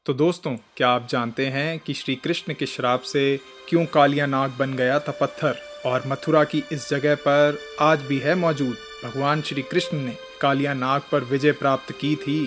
तो दोस्तों, क्या आप जानते हैं कि श्री कृष्ण के श्राप से क्यों कालिया नाग बन गया था पत्थर, और मथुरा की इस जगह पर आज भी है मौजूद। भगवान श्री कृष्ण ने कालिया नाग पर विजय प्राप्त की थी,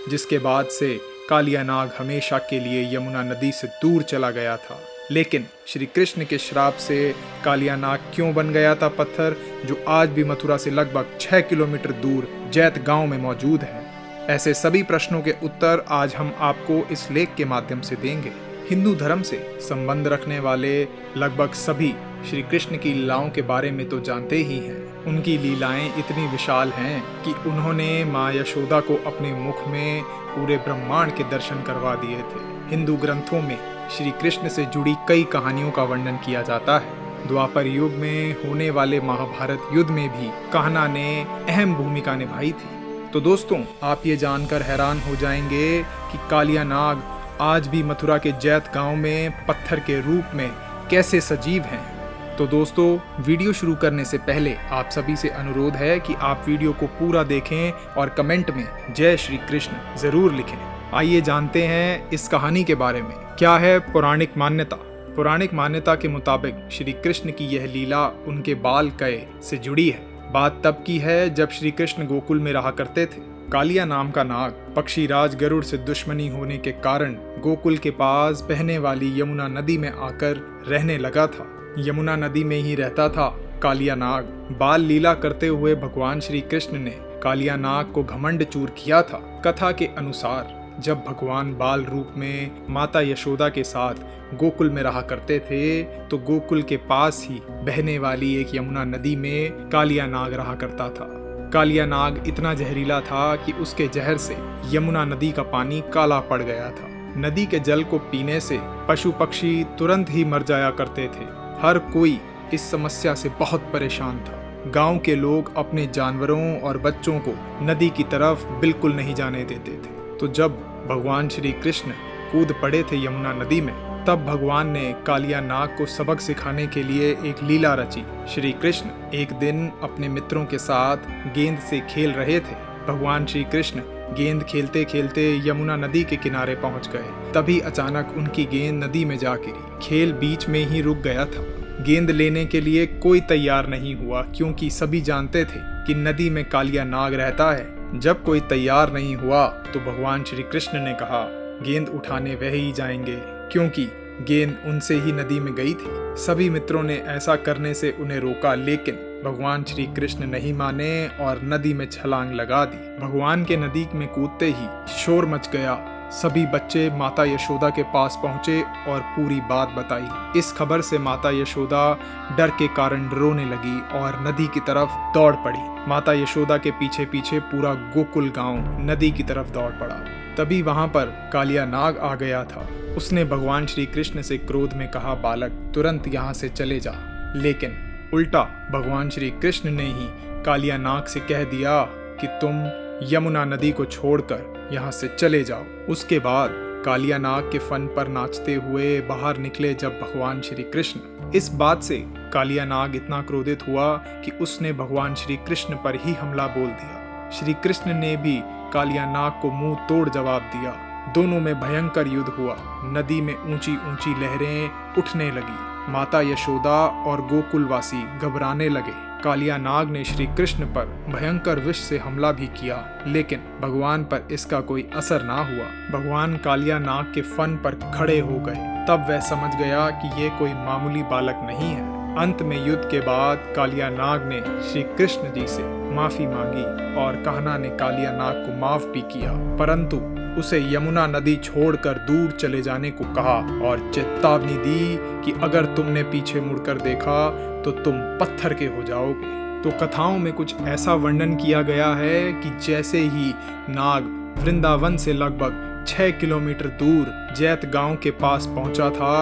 जिसके बाद से कालिया नाग हमेशा के लिए यमुना नदी से दूर चला गया था। लेकिन श्री कृष्ण के श्राप से कालिया नाग क्यों बन गया था पत्थर, जो आज भी मथुरा से लगभग 6 किलोमीटर दूर जैत गांव में मौजूद है? ऐसे सभी प्रश्नों के उत्तर आज हम आपको इस लेख के माध्यम से देंगे। हिंदू धर्म से संबंध रखने वाले लगभग सभी श्री कृष्ण की लीलाओं के बारे में तो जानते ही हैं। उनकी लीलाएं इतनी विशाल हैं कि उन्होंने माँ यशोदा को अपने मुख में पूरे ब्रह्मांड के दर्शन करवा दिए थे। हिंदू ग्रंथों में श्री कृष्ण से जुड़ी कई कहानियों का वर्णन किया जाता है। द्वापर युग में होने वाले महाभारत युद्ध में भी कान्हा ने अहम भूमिका निभाई थी। तो दोस्तों, आप ये जानकर हैरान हो जाएंगे कि कालिया नाग आज भी मथुरा के जैत गांव में पत्थर के रूप में कैसे सजीव हैं। तो दोस्तों, वीडियो शुरू करने से पहले आप सभी से अनुरोध है कि आप वीडियो को पूरा देखें और कमेंट में जय श्री कृष्ण जरूर लिखें। आइए जानते हैं इस कहानी के बारे में। क्या है पौराणिक मान्यता? पौराणिक मान्यता के मुताबिक श्री कृष्ण की यह लीला उनके बाल कय से जुड़ी है। बात तब की है जब श्री कृष्ण गोकुल में रहा करते थे। कालिया नाम का नाग पक्षीराज गरुड़ से दुश्मनी होने के कारण गोकुल के पास बहने वाली यमुना नदी में आकर रहने लगा था। यमुना नदी में ही रहता था कालिया नाग। बाल लीला करते हुए भगवान श्री कृष्ण ने कालिया नाग को घमंड चूर किया था। कथा के अनुसार जब भगवान बाल रूप में माता यशोदा के साथ गोकुल में रहा करते थे, तो गोकुल के पास ही बहने वाली एक यमुना नदी में कालिया नाग रहा करता था। कालिया नाग इतना जहरीला था कि उसके जहर से यमुना नदी का पानी काला पड़ गया था। नदी के जल को पीने से पशु पक्षी तुरंत ही मर जाया करते थे। हर कोई इस समस्या से बहुत परेशान था। गांव के लोग अपने जानवरों और बच्चों को नदी की तरफ बिल्कुल नहीं जाने देते थे। तो जब भगवान श्री कृष्ण कूद पड़े थे यमुना नदी में, तब भगवान ने कालिया नाग को सबक सिखाने के लिए एक लीला रची। श्री कृष्ण एक दिन अपने मित्रों के साथ गेंद से खेल रहे थे। भगवान श्री कृष्ण गेंद खेलते खेलते यमुना नदी के किनारे पहुंच गए। तभी अचानक उनकी गेंद नदी में जा गिरी। खेल बीच में ही रुक गया था। गेंद लेने के लिए कोई तैयार नहीं हुआ, क्योंकि सभी जानते थे कि नदी में कालिया नाग रहता है। जब कोई तैयार नहीं हुआ तो भगवान श्री कृष्ण ने कहा, गेंद उठाने वह ही जाएंगे, क्योंकि गेंद उनसे ही नदी में गई थी। सभी मित्रों ने ऐसा करने से उन्हें रोका, लेकिन भगवान श्री कृष्ण नहीं माने और नदी में छलांग लगा दी। भगवान के नदी में कूदते ही शोर मच गया। सभी बच्चे माता यशोदा के पास पहुंचे और पूरी बात बताई। इस खबर से माता यशोदा डर के कारण रोने लगी और नदी की तरफ दौड़ पड़ी। माता यशोदा के पीछे पीछे पूरा गोकुल गांव नदी की तरफ दौड़ पड़ा। तभी वहां पर कालिया नाग आ गया था। उसने भगवान श्री कृष्ण से क्रोध में कहा, बालक तुरंत यहाँ से चले जा। लेकिन उल्टा भगवान श्री कृष्ण ने ही कालिया नाग से कह दिया कि तुम यमुना नदी को छोड़कर यहाँ से चले जाओ। उसके बाद कालिया नाग के फन पर नाचते हुए बाहर निकले जब भगवान श्री कृष्ण। इस बात से कालिया नाग इतना क्रोधित हुआ कि उसने भगवान श्री कृष्ण पर ही हमला बोल दिया। श्री कृष्ण ने भी कालिया नाग को मुंह तोड़ जवाब दिया। दोनों में भयंकर युद्ध हुआ। नदी में ऊंची ऊंची लहरें उठने लगी। माता यशोदा और गोकुलवासी घबराने लगे। कालिया नाग ने श्री कृष्ण पर भयंकर विष से हमला भी किया, लेकिन भगवान पर इसका कोई असर ना हुआ। भगवान कालिया नाग के फन पर खड़े हो गए। तब वह समझ गया कि ये कोई मामूली बालक नहीं है। अंत में युद्ध के बाद कालिया नाग ने श्री कृष्ण जी से माफी मांगी और कान्हा ने कालिया नाग को माफ भी किया, परंतु उसे यमुना नदी छोड़कर दूर चले जाने को कहा और चेतावनी दी कि अगर तुमने पीछे मुड़कर देखा तो तुम पत्थर के हो जाओगे। तो कथाओं में कुछ ऐसा वर्णन किया गया है कि जैसे ही नाग वृंदावन से लगभग 6 किलोमीटर दूर जैत गांव के पास पहुंचा था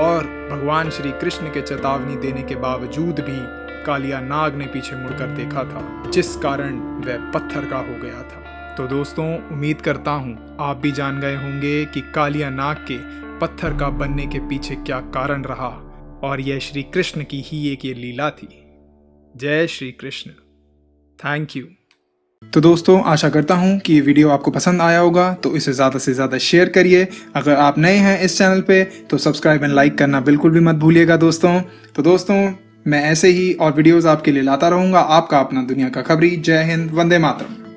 और भगवान श्री कृष्ण के चेतावनी देने के बावजूद भी कालिया नाग ने पीछे मुड़कर देखा था, जिस कारण वह पत्थर का हो गया था। तो दोस्तों, उम्मीद करता हूँ आप भी जान गए होंगे कि कालिया नाग के पत्थर का बनने के पीछे क्या कारण रहा, और यह श्री कृष्ण की ही एक ये लीला थी। जय श्री कृष्ण। Thank you. तो दोस्तों आशा करता हूँ कि ये वीडियो आपको पसंद आया होगा, तो इसे ज़्यादा से ज़्यादा शेयर करिए। अगर आप नए हैं इस चैनल पे तो सब्सक्राइब एंड लाइक करना बिल्कुल भी मत भूलिएगा दोस्तों। तो दोस्तों मैं ऐसे ही और वीडियोस आपके लिए लाता रहूँगा। आपका अपना दुनिया का खबरी। जय हिंद, वंदे मातरम।